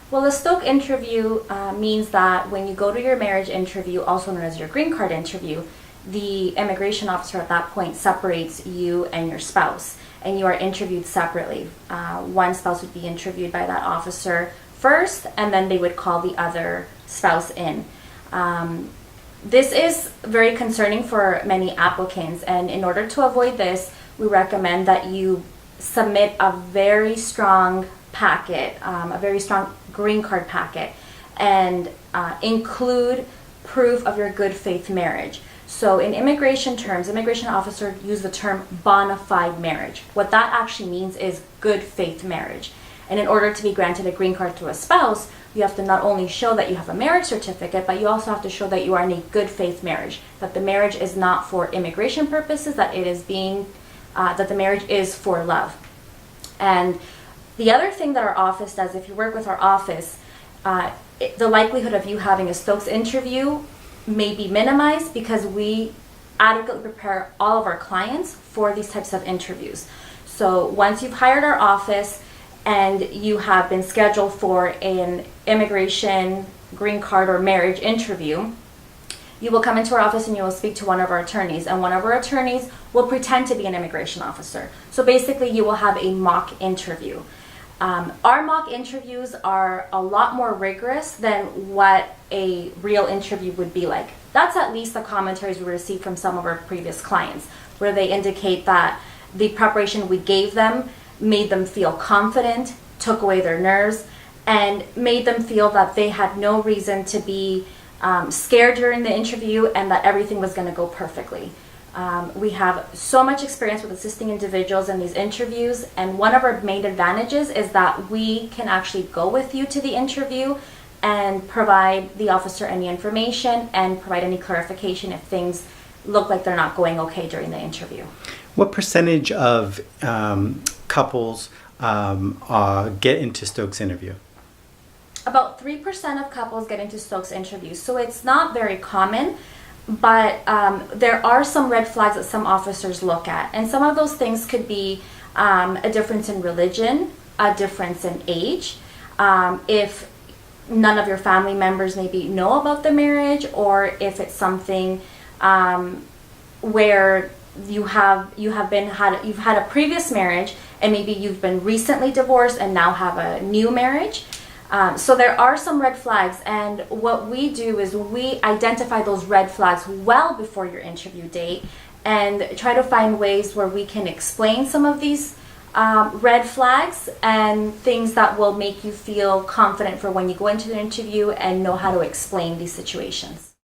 Well, the Stoke interview means that when you go to your marriage interview, also known as your green card interview, the immigration officer at that point separates you and your spouse, and you are interviewed separately. One spouse would be interviewed by that officer first, and then they would call the other spouse in. This is very concerning for many applicants, and in order to avoid this, we recommend that you submit a very strong packet, a very strong green card packet, and include proof of your good faith marriage. So in immigration terms, immigration officers use the term bona fide marriage. What that actually means is good faith marriage. And in order to be granted a green card to a spouse, you have to not only show that you have a marriage certificate, but you also have to show that you are in a good faith marriage, that the marriage is not for immigration purposes, that it is that the marriage is for love. And the other thing that our office does, if you work with our office, the likelihood of you having a Stokes interview may be minimized because we adequately prepare all of our clients for these types of interviews. So once you've hired our office and you have been scheduled for an immigration, green card, or marriage interview, you will come into our office and you will speak to one of our attorneys, and one of our attorneys will pretend to be an immigration officer. So basically you will have a mock interview. Our mock interviews are a lot more rigorous than what a real interview would be like. That's at least the commentaries we received from some of our previous clients, where they indicate that the preparation we gave them made them feel confident, took away their nerves, and made them feel that they had no reason to be scared during the interview and that everything was going to go perfectly. We have so much experience with assisting individuals in these interviews, and one of our main advantages is that we can actually go with you to the interview and provide the officer any information and provide any clarification if things look like they're not going okay during the interview. What percentage of couples get into Stokes interview? About 3% of couples get into Stokes interviews, so it's not very common, but there are some red flags that some officers look at, and some of those things could be a difference in religion, a difference in age, if none of your family members maybe know about the marriage, or if it's something where you've had a previous marriage and maybe you've been recently divorced and now have a new marriage. So there are some red flags, and what we do is we identify those red flags well before your interview date and try to find ways where we can explain some of these red flags and things that will make you feel confident for when you go into the interview and know how to explain these situations.